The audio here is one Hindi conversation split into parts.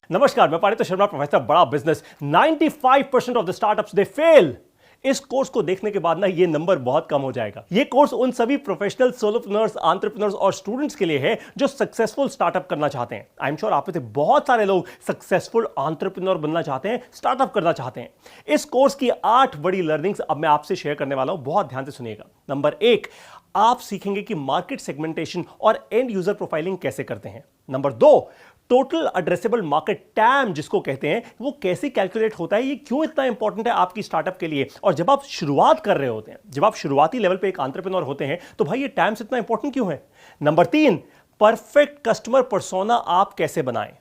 नमस्कार, मैं पारितो शर्मा, प्रोफेसर बड़ा business. 95% of the startups they fail. इस कोर्स को देखने के बाद ना ये नंबर बहुत कम हो जाएगा। ये कोर्स उन सभी प्रोफेशनल सोलोप्रेन्योर्स, एंटरप्रेन्योर्स और स्टूडेंट्स के लिए है जो सक्सेसफुल स्टार्टअप करना चाहते हैं। आई एम श्योर आप में से बहुत सारे लोग सक्सेसफुल एंटरप्रेन्योर बनना चाहते हैं, स्टार्टअप करना चाहते हैं। इस कोर्स की 8 बड़ी लर्निंग्स अब मैं आपसे शेयर करने वाला हूं, बहुत ध्यान से सुनिएगा। नंबर 1, आप सीखेंगे कि मार्केट सेगमेंटेशन और एंड यूजर प्रोफाइलिंग कैसे करते हैं। Number 2, total addressable market time जिसको कहते हैं वो कैसे कैलकुलेट होता है, ये क्यों इतना इंपॉर्टेंट है आपकी स्टार्टअप के लिए, और जब आप शुरुआत कर रहे होते हैं, जब आप शुरुआती लेवल पे एक एंटरप्रेन्योर होते हैं तो भाई ये टैम्स इतना इंपॉर्टेंट क्यों है। नंबर 3, परफेक्ट कस्टमर पर्सोना आप कैसे बनाएं।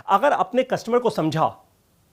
अगर अपने कस्टमर को समझा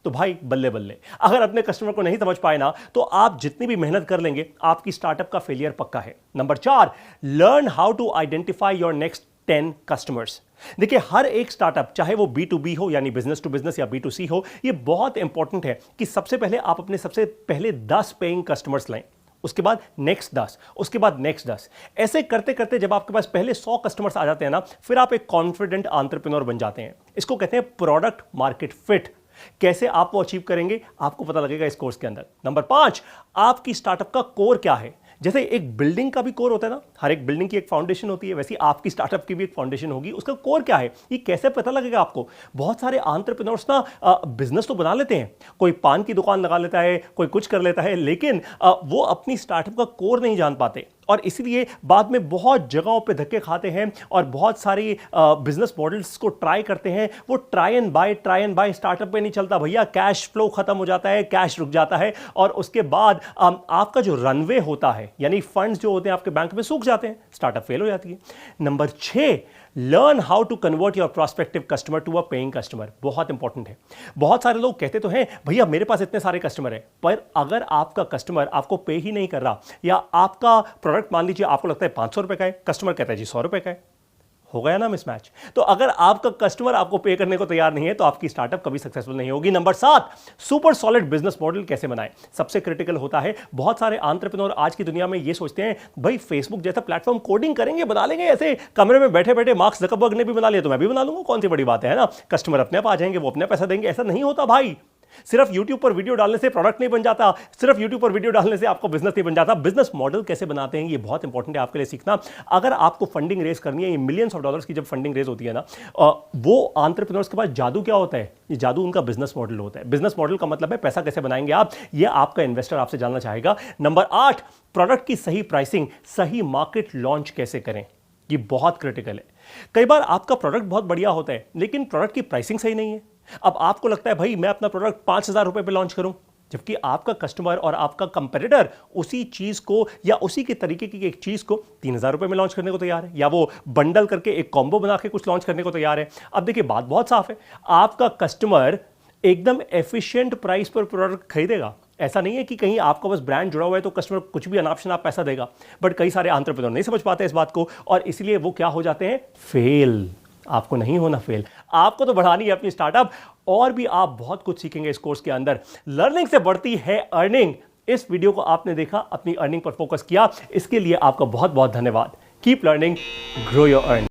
तो भाई बल्ले बल्ले, अगर अपने कस्टमर को नहीं समझ पाए ना तो आप जितनी भी मेहनत कर लेंगे आपकी स्टार्टअप का फेलियर पक्का है। Number 4, learn how to identify your next 10 customers. देखिए, हर एक स्टार्टअप, चाहे वो B2B हो यानी बिजनेस टू बिजनेस या B2C हो, ये बहुत इंपॉर्टेंट है कि सबसे पहले आप अपने सबसे पहले 10 पेइंग कस्टमर्स लें, उसके बाद नेक्स्ट 10, उसके बाद नेक्स्ट 10। ऐसे करते करते जब आपके पास पहले 100 कस्टमर्स आ जाते हैं ना, फिर आप एक कॉन्फिडेंट एंटरप्रेन्योर बन जाते हैं। इसको कहते हैं प्रोडक्ट मार्केट फिट। कैसे आप वो अचीव करेंगे आपको पता लगेगा इस कोर्स के अंदर। नंबर 5, आपकी स्टार्टअप का कोर क्या है। जैसे एक बिल्डिंग का भी कोर होता है ना, हर एक बिल्डिंग की एक फाउंडेशन होती है, वैसे ही आपकी स्टार्टअप की भी एक फाउंडेशन होगी। उसका कोर क्या है ये कैसे पता लगेगा आपको। बहुत सारे एंटरप्रेन्योर्स ना बिजनेस तो बना लेते हैं, कोई पान की दुकान लगा लेता है, कोई कुछ कर लेता है, लेकिन वो अपनी स्टार्टअप का कोर नहीं जान पाते और इसलिए बाद में बहुत जगहों पे धक्के खाते हैं और बहुत सारी बिजनेस मॉडल्स को ट्राई करते हैं। वो ट्राई एंड बाय स्टार्टअप पे नहीं चलता भैया, कैश फ्लो खत्म हो जाता है, कैश रुक जाता है और उसके बाद आपका जो रनवे होता है यानी फंड्स जो होते हैं आपके बैंक में सूख जाते हैं, स्टार्टअप फेल हो जाती है। Number 6, learn how to convert your prospective customer to a paying customer. बहुत इंपॉर्टेंट है। बहुत सारे लोग कहते तो हैं भैया मेरे पास इतने सारे कस्टमर हैं, पर अगर आपका कस्टमर आपको पे ही नहीं कर रहा या आपका प्रोडक्ट मान लीजिए आपको लगता है 500 रुपए का है, कस्टमर कहता है जी 100 रुपए का है, हो गया ना मिसमैच। तो अगर आपका कस्टमर आपको पे करने को तैयार नहीं है तो आपकी स्टार्टअप कभी सक्सेसफुल नहीं होगी। Number 7, super solid business model कैसे बनाएं, सबसे क्रिटिकल होता है। बहुत सारे एंटरप्रेन्योर आज की दुनिया में ये सोचते हैं भाई फेसबुक जैसा प्लेटफॉर्म कोडिंग करेंगे, बना लेंगे, ऐसे कमरे में बैठे बैठे मार्क ज़करबर्ग ने भी बना लिया तो मैं भी बना लूंगा, कौन सी बड़ी बात है ना। कस्टमर अपने आप आ जाएंगे, वो अपने पैसा देंगे। ऐसा नहीं होता भाई। सिर्फ YouTube पर वीडियो डालने से प्रोडक्ट नहीं बन जाता, सिर्फ YouTube पर वीडियो डालने से आपको बिजनेस नहीं बन जाता। बिजनेस मॉडल कैसे बनाते हैं ये बहुत इंपॉर्टेंट है आपके लिए सीखना। अगर आपको फंडिंग रेज करनी है, ये मिलियंस ऑफ डॉलर्स की जब फंडिंग रेज होती है ना, वो एंटरप्रेन्योर्स के पास जादू क्या होता है, ये जादू उनका बिजनेस मॉडल होता है। बिजनेस मॉडल का मतलब है पैसा कैसे बनाएंगे आप, ये आपका इन्वेस्टर आपसे जानना चाहेगा। नंबर 8, प्रोडक्ट की सही प्राइसिंग, सही मार्केट लॉन्च कैसे करें, ये बहुत क्रिटिकल है। कई बार आपका प्रोडक्ट बहुत बढ़िया होता है लेकिन प्रोडक्ट की प्राइसिंग सही नहीं है। अब आपको लगता है भाई मैं अपना प्रोडक्ट 5,000 रुपए पे लॉन्च करूं, जबकि आपका कस्टमर और आपका कंपेटिटर उसी चीज को या उसी के तरीके की एक चीज को 3,000 रुपए में लॉन्च करने को तैयार है, या वो बंडल करके एक कॉम्बो बना के कुछ लॉन्च करने को तैयार है। अब देखिए बात बहुत साफ है, आपका कस्टमर एकदम एफिशिएंट प्राइस पर प्रोडक्ट खरीदेगा। ऐसा नहीं है कि कहीं आपका बस ब्रांड जुड़ा हुआ है तो कस्टमर कुछ भी अनाप शनाप पैसा देगा। बट कई सारे एंटरप्रेन्योर नहीं समझ पाते इस बात को और इसलिए वो क्या हो जाते हैं, फेल। आपको नहीं होना फेल, आपको तो बढ़ानी है अपनी स्टार्टअप। और भी आप बहुत कुछ सीखेंगे इस कोर्स के अंदर। लर्निंग से बढ़ती है अर्निंग। इस वीडियो को आपने देखा, अपनी अर्निंग पर फोकस किया, इसके लिए आपका बहुत बहुत धन्यवाद। Keep learning, grow your earning.